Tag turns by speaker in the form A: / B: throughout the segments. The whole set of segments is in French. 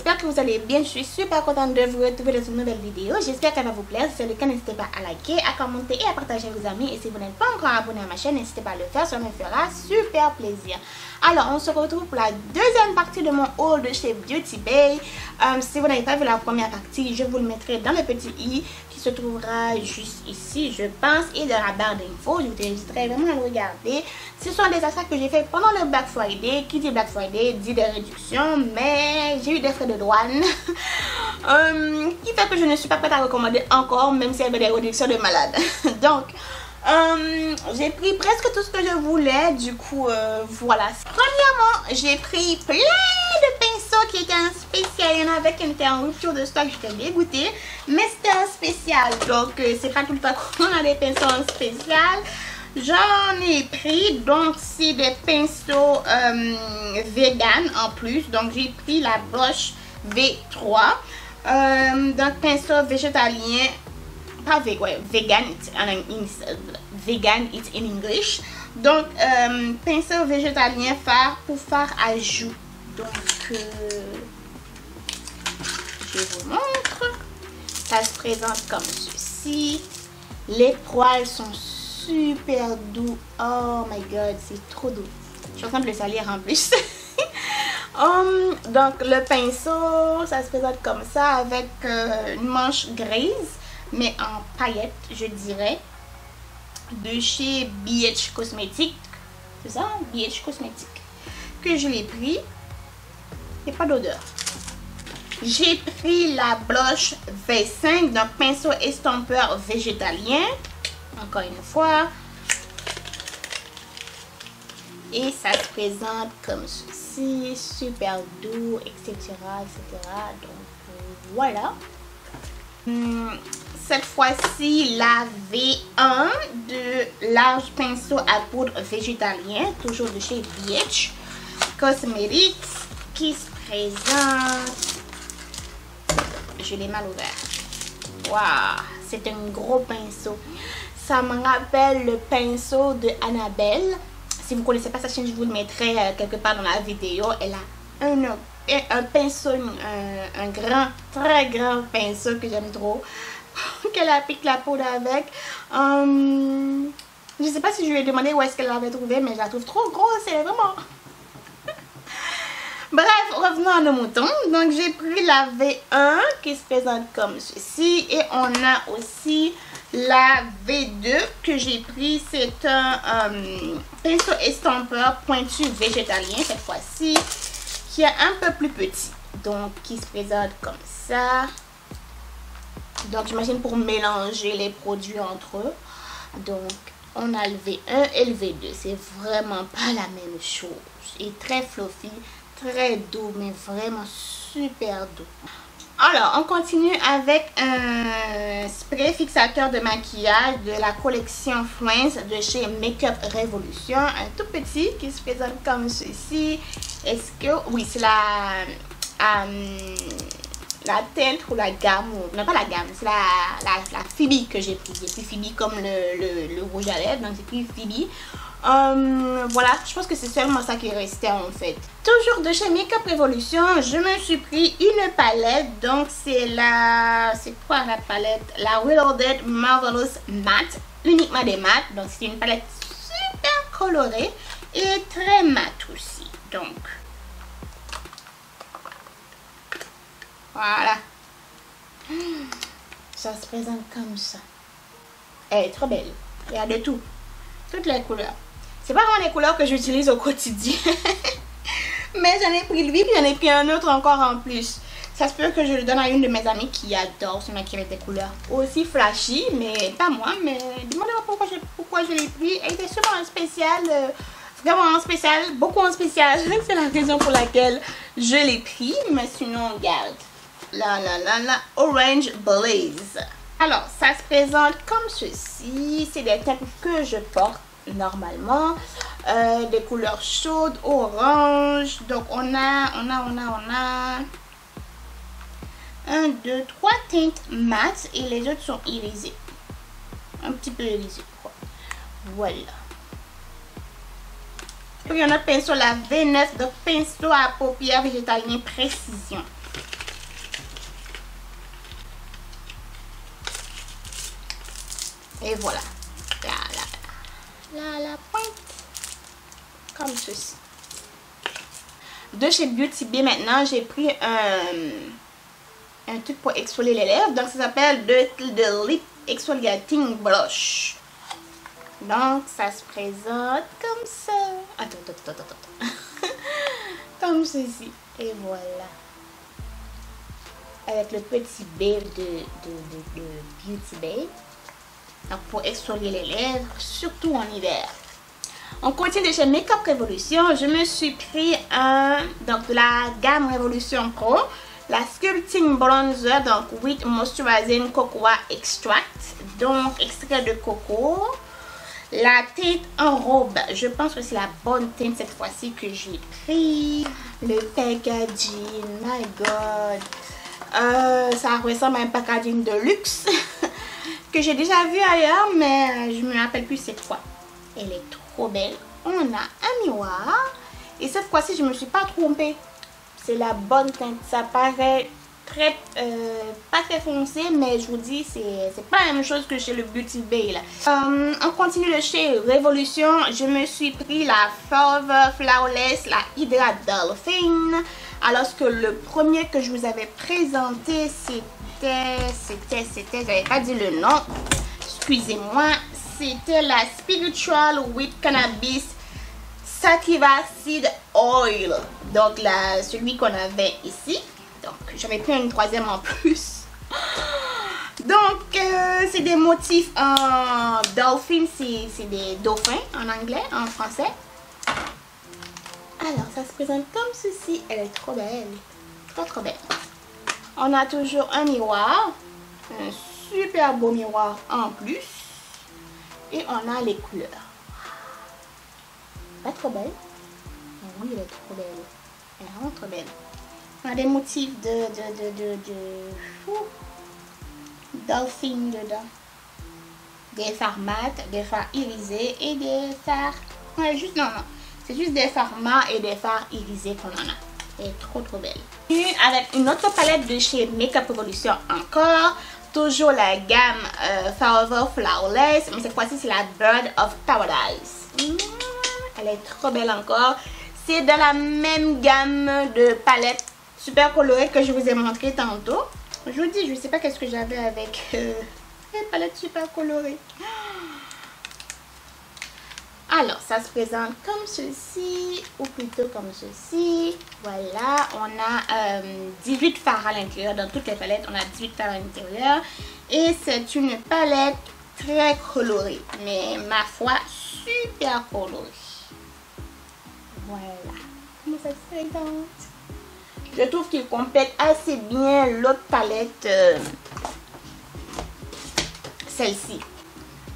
A: j'espère que vous allez bien. Je suis super contente de vous retrouver dans une nouvelle vidéo. J'espère qu'elle va vous plaire. Si c'est le cas, n'hésitez pas à liker, à commenter et à partager avec vos amis. Et si vous n'êtes pas encore abonné à ma chaîne, n'hésitez pas à le faire, ça me fera super plaisir. Alors, on se retrouve pour la deuxième partie de mon haul de chez Beauty Bay. Si vous n'avez pas vu la première partie, je vous le mettrai dans le petit i qui se trouvera juste ici, je pense, et dans la barre d'infos. Je vous inviterai vraiment à le regarder. Ce sont des achats que j'ai fait pendant le Black Friday. Qui dit Black Friday dit des réductions, mais j'ai eu des frais de douane qui fait que je ne suis pas prête à recommander encore, même s'il y avait des réductions de malade. Donc j'ai pris presque tout ce que je voulais. Du coup voilà. Premièrement, j'ai pris plein de pinceaux qui étaient en spécial. Il y en avait qui étaient en rupture de stock. J'étais dégoûtée, mais c'était un spécial, donc c'est pas tout le temps qu'on a des pinceaux en spécial. J'en ai pris, donc c'est des pinceaux vegan en plus. Donc j'ai pris la Blush V3, donc pinceau végétalien, pas vegan, vegan it's in English. Donc pinceau végétalien pour fard à joues. Donc je vous montre. Ça se présente comme ceci. Les poils sont super doux. Oh my god, c'est trop doux. Je suis en train de le salir en plus. Donc le pinceau, ça se présente comme ça avec une manche grise, mais en paillettes, je dirais, de chez BH Cosmetics. C'est ça, BH Cosmetics, que je l'ai pris. Il n'y a pas d'odeur. J'ai pris la Blush V5, donc pinceau estompeur végétalien. Encore une fois. Et ça se présente comme ceci, super doux, etc. etc. Donc voilà. Cette fois-ci, la V1 de large pinceau à poudre végétalien, toujours de chez BH Cosmetics, qui se présente. Je l'ai mal ouvert. Waouh, c'est un gros pinceau. Ça me rappelle le pinceau de Annabelle. Si vous ne connaissez pas sa chaîne, je vous le mettrai quelque part dans la vidéo. Elle a un pinceau, un grand, très grand pinceau que j'aime trop. Qu'elle applique la poudre avec. Je ne sais pas si je lui ai demandé où est-ce qu'elle l'avait trouvé, mais je la trouve trop grosse. Elle est vraiment... Bref, revenons à nos moutons. Donc j'ai pris la V1 qui se présente comme ceci. Et on a aussi la V2 que j'ai pris. C'est un pinceau estompeur pointu végétalien cette fois-ci, qui est un peu plus petit. Donc qui se présente comme ça. Donc j'imagine pour mélanger les produits entre eux. Donc on a le V1 et le V2. C'est vraiment pas la même chose. Il est très fluffy, très doux, mais vraiment super doux. Alors, on continue avec un spray fixateur de maquillage de la collection Friends de chez Makeup Revolution. Un tout petit qui se présente comme ceci. Est-ce que... Oui, c'est la teinte ou la gamme. Non, pas la gamme, c'est la Phoebe que j'ai pris. J'ai pris Phoebe comme le rouge à lèvres. Donc, j'ai pris Phoebe. Voilà, je pense que c'est seulement ça qui restait en fait. Toujours de chez Makeup Revolution, je me suis pris une palette. Donc c'est la... C'est quoi la palette? La Reloaded Marvelous Matte. Uniquement des mattes. Donc c'est une palette super colorée et très matte aussi. Donc voilà. Ça se présente comme ça. Elle est trop belle. Il y a de tout. Toutes les couleurs. C'est pas vraiment les couleurs que j'utilise au quotidien. Mais j'en ai pris lui, puis j'en ai pris un autre encore en plus. Ça se peut que je le donne à une de mes amies qui adore ce maquillage avec des couleurs aussi flashy, mais pas moi. Mais demandez-moi pourquoi je l'ai pris. Elle était sûrement en spécial, vraiment en spécial, beaucoup en spécial. C'est la raison pour laquelle je l'ai pris. Mais sinon, regarde. La Orange Blaze. Alors, ça se présente comme ceci. C'est des teintes que je porte normalement, des couleurs chaudes, orange. Donc on a 1, 2, 3 teintes mat et les autres sont irisées, un petit peu irisées quoi. Voilà. Il y en a pinceau la V9 de pinceau à paupières végétalien précision. Et voilà. La pointe. Comme ceci. De chez Beauty Bay maintenant, j'ai pris un truc pour exfolier les lèvres. Donc ça s'appelle The Lip Exfoliating Blush. Donc ça se présente comme ça. Attends. Comme ceci. Et voilà. Avec le petit B de Beauty Bay. Donc pour exfolier les lèvres, surtout en hiver. On continue de chez Makeup Revolution. Je me suis pris donc de la gamme Revolution Pro, la Sculpting Bronzer, donc with Moisturizing Cocoa Extract, donc extrait de coco. La teinte en robe, je pense que c'est la bonne teinte cette fois-ci que j'ai pris. Le packaging, my god, ça ressemble à un packaging de luxe que j'ai déjà vu ailleurs, mais je me rappelle plus c'est quoi. Elle est trop belle. On a un miroir et cette fois-ci je me suis pas trompée. C'est la bonne teinte. Ça paraît très pas très foncé, mais je vous dis c'est pas la même chose que chez le Beauty Bay là. On continue de chez Revolution. Je me suis pris la Forever Flawless, la Hydra Dolphin. Alors que le premier que je vous avais présenté j'avais pas dit le nom, excusez-moi, c'était la Spiritual with Cannabis Sativa Seed Oil. Donc là, celui qu'on avait ici. Donc j'avais pris une troisième en plus. Donc c'est des motifs en dolphin, c'est des dauphins en anglais, en français. Alors ça se présente comme ceci. Elle est trop belle. Trop belle. On a toujours un miroir. Un super beau miroir en plus. Et on a les couleurs. Pas trop belle? Oui, elle est trop belle. Elle est vraiment trop belle. On a des motifs de dolphin dedans. Des fards mat, des fards irisés et des fards... Ouais, juste, non. C'est juste des fards mat et des fards irisés qu'on en a. Elle est trop belle. Et avec une autre palette de chez Makeup Revolution encore. Toujours la gamme Forever Flawless. Mais cette fois-ci, c'est la Bird of Paradise. Elle est trop belle encore. C'est dans la même gamme de palettes super colorées que je vous ai montré tantôt. Je vous dis, je ne sais pas qu'est-ce que j'avais avec les palettes super colorées. Alors, ça se présente comme ceci, ou plutôt comme ceci. Voilà, on a 18 fards à l'intérieur. Dans toutes les palettes, on a 18 fards à l'intérieur. Et c'est une palette très colorée, mais ma foi, super colorée. Voilà, comment ça se présente. Je trouve qu'il complète assez bien l'autre palette, celle-ci.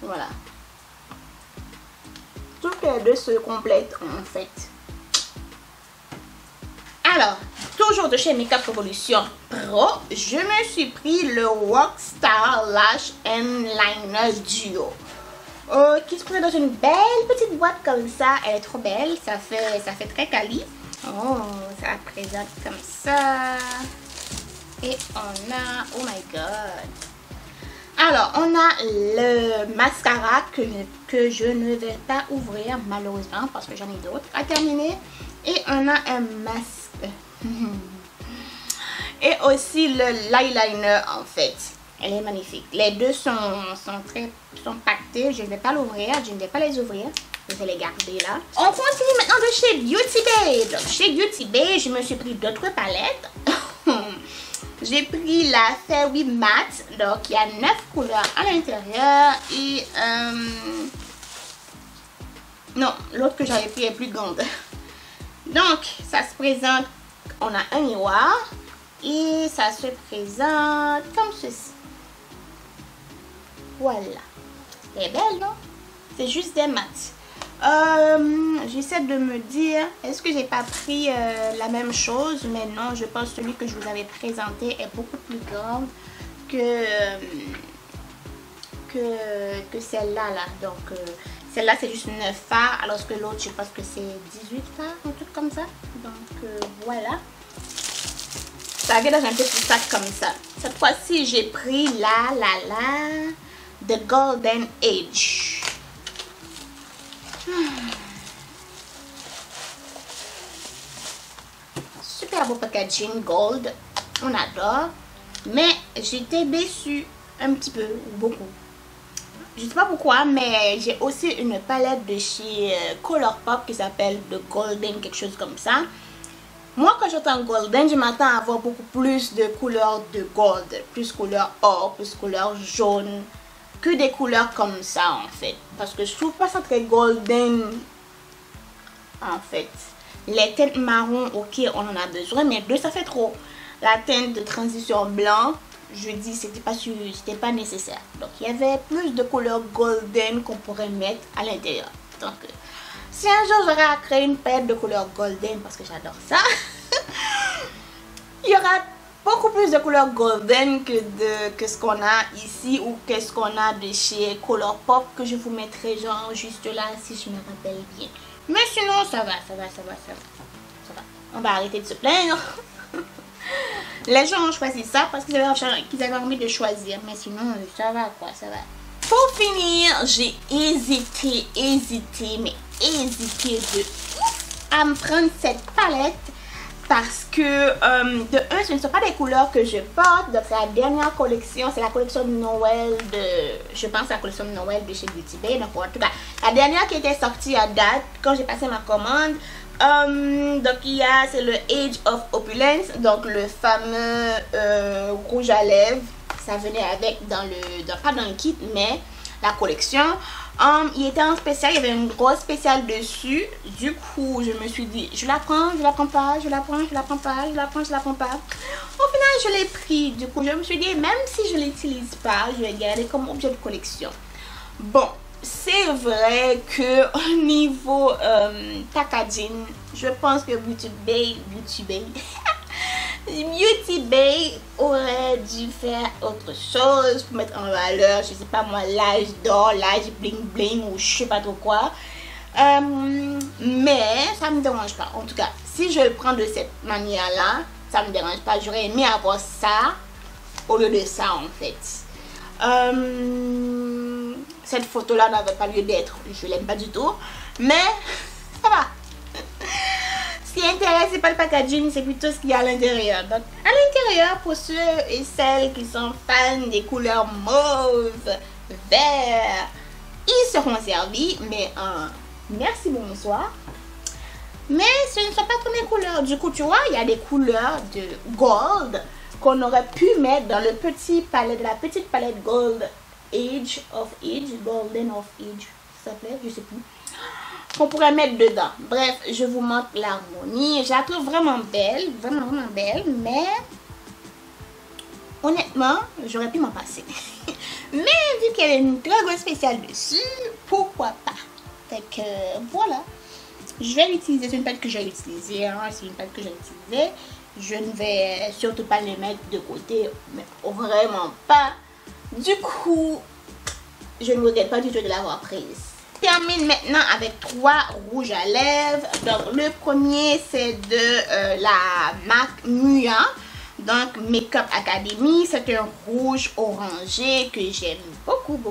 A: Voilà. Toutes les deux se complètent en fait. Alors, toujours de chez Makeup Revolution Pro, je me suis pris le Rockstar Lash Liner Duo. Qui se présente dans une belle petite boîte comme ça. Elle est trop belle, ça fait très quali. Oh, ça la présente comme ça. Et on a, oh my god. Alors, on a le mascara que je ne vais pas ouvrir malheureusement parce que j'en ai d'autres à terminer. Et on a un masque. Et aussi le l'eyeliner en fait. Elle est magnifique. Les deux sont pactés. Je ne vais pas l'ouvrir. Je ne vais pas les ouvrir. Je vais les garder là. On continue maintenant de chez Beauty Bay. Donc, chez Beauty Bay, je me suis pris d'autres palettes. J'ai pris la Fairy Matte. Donc, il y a 9 couleurs à l'intérieur. Et... non, l'autre que j'avais pris est plus grande. Donc, ça se présente... On a un miroir. Et ça se présente comme ceci. Voilà. Elle est belle, non? C'est juste des maths. J'essaie de me dire, est-ce que j'ai pas pris la même chose? Mais non, je pense que celui que je vous avais présenté est beaucoup plus grande que celle-là. Donc, celle-là, c'est juste 9 fards, alors que l'autre, je pense que c'est 18 fards, un truc comme ça. Donc, voilà. Ça vient dans un petit sac comme ça. Cette fois-ci, j'ai pris la The Golden Age. Super beau packaging gold. On adore. Mais j'étais déçue un petit peu, beaucoup. Je sais pas pourquoi, mais j'ai aussi une palette de chez Colourpop qui s'appelle The Golden, quelque chose comme ça. Moi, quand j'entends golden, je m'attends à avoir beaucoup plus de couleurs de gold, plus couleur or, plus couleur jaune, que des couleurs comme ça en fait. Parce que je trouve pas ça très golden en fait. Les teintes marron, ok, on en a besoin, mais deux, ça fait trop. La teinte de transition blanc, je dis, c'était pas nécessaire. Donc, il y avait plus de couleurs golden qu'on pourrait mettre à l'intérieur. Donc, si un jour j'aurais à créer une palette de couleurs golden, parce que j'adore ça, il y aura beaucoup plus de couleurs golden que ce qu'on a ici ou que ce qu'on a de chez Colourpop, que je vous mettrai genre juste là si je me rappelle bien. Mais sinon, ça va. On va arrêter de se plaindre. Les gens ont choisi ça parce qu'ils avaient envie de choisir. Mais sinon, ça va quoi, ça va. Pour finir, j'ai hésité de ouf à me prendre cette palette. Parce que, de un, ce ne sont pas des couleurs que je porte. Donc, c'est la dernière collection. C'est la collection de Noël de... Je pense la collection de Noël de chez Beauty Bay. Donc, en tout cas, la dernière qui était sortie à date, quand j'ai passé ma commande. Donc, c'est le Age of Opulence. Donc, le fameux rouge à lèvres. Ça venait avec pas dans le kit, mais la collection. Il était en spécial, il y avait une grosse spéciale dessus. Du coup, je me suis dit, je la prends pas. Au final, je l'ai pris. Du coup, je me suis dit, même si je l'utilise pas, je vais garder comme objet de collection. Bon, c'est vrai que au niveau packaging, je pense que Beauty Bay aurait dû faire autre chose pour mettre en valeur, je sais pas moi, l'âge d'or, l'âge bling bling ou je sais pas trop quoi. Mais ça me dérange pas. En tout cas, si je le prends de cette manière là, ça me dérange pas. J'aurais aimé avoir ça au lieu de ça en fait. Cette photo là n'avait pas lieu d'être. Je l'aime pas du tout. Mais ça va. Ce qui intéresse, c'est pas le packaging, c'est plutôt ce qu'il y a à l'intérieur. Donc, à l'intérieur, pour ceux et celles qui sont fans des couleurs mauve, vert, ils seront servis. Mais merci, bonsoir. Mais ce ne sont pas toutes les couleurs. Du coup, tu vois, il y a des couleurs de gold qu'on aurait pu mettre dans le petit palette, la petite palette Gold Age of Age, Golden of Age, ça s'appelait, je sais plus. Qu'on pourrait mettre dedans. Bref, je vous montre l'harmonie. Je la trouve vraiment belle, vraiment belle, mais honnêtement, j'aurais pu m'en passer. Mais vu qu'elle a une très grosse spéciale dessus, pourquoi pas? Fait que voilà. Je vais l'utiliser, c'est une palette que j'ai utilisée, hein. C'est une palette que j'ai utilisée. Je ne vais surtout pas les mettre de côté, mais vraiment pas. Du coup, je ne regrette pas du tout de l'avoir prise. Termine maintenant avec 3 rouges à lèvres. Donc le premier c'est de la marque Mua, donc Makeup Academy. C'est un rouge orangé que j'aime beaucoup.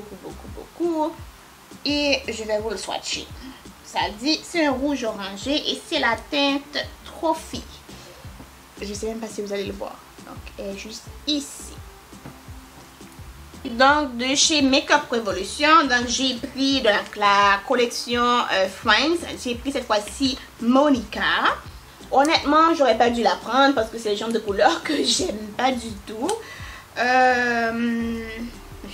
A: Et je vais vous le swatcher. Ça dit c'est un rouge orangé et c'est la teinte Trophy. Je sais même pas si vous allez le voir. Donc elle est juste ici. Donc de chez Makeup Revolution, donc j'ai pris de la collection Friends, j'ai pris cette fois-ci Monica. Honnêtement, j'aurais pas dû la prendre parce que c'est le genre de couleur que j'aime pas du tout. Je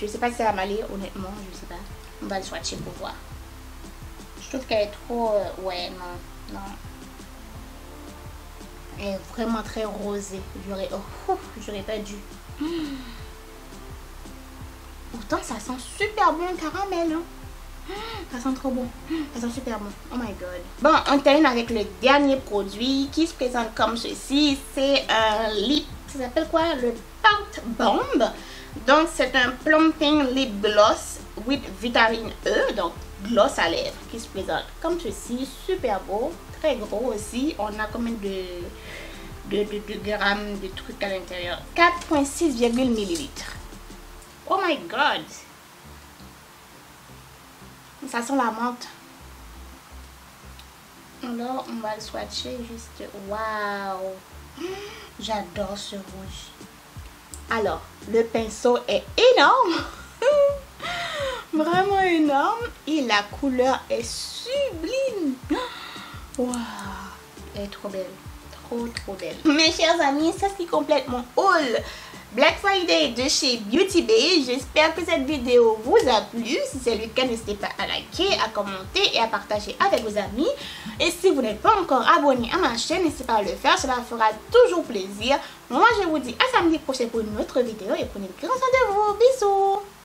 A: sais pas si ça va m'aller, honnêtement, je sais pas. On va le swatcher pour voir. Je trouve qu'elle est trop... ouais, non. Elle est vraiment très rosée. J'aurais pas dû. Pourtant, ça sent super bon le caramel. Hein. Ça sent trop bon. Ça sent super bon. Oh my god. Bon, on termine avec le dernier produit qui se présente comme ceci. C'est un lip. Ça s'appelle quoi? Le Pout Bomb. Donc, c'est un Plumping Lip Gloss with vitamine E. Donc, gloss à lèvres qui se présente comme ceci. Super beau. Très gros aussi. On a combien de grammes de trucs à l'intérieur? 4,6 ml. Oh my god. Ça sent la menthe. Alors, on va le swatcher juste. Waouh! J'adore ce rouge. Alors, le pinceau est énorme. Vraiment énorme. Et la couleur est sublime. Waouh! Elle est trop belle. Trop belle. Mes chers amis, ça c'est complète mon haul Black Friday de chez Beauty Bay. J'espère que cette vidéo vous a plu. Si c'est le cas, n'hésitez pas à liker, à commenter et à partager avec vos amis. Et si vous n'êtes pas encore abonné à ma chaîne, n'hésitez pas à le faire. Cela fera toujours plaisir. Moi, je vous dis à samedi prochain pour une autre vidéo et prenez grand soin de vous. Bisous.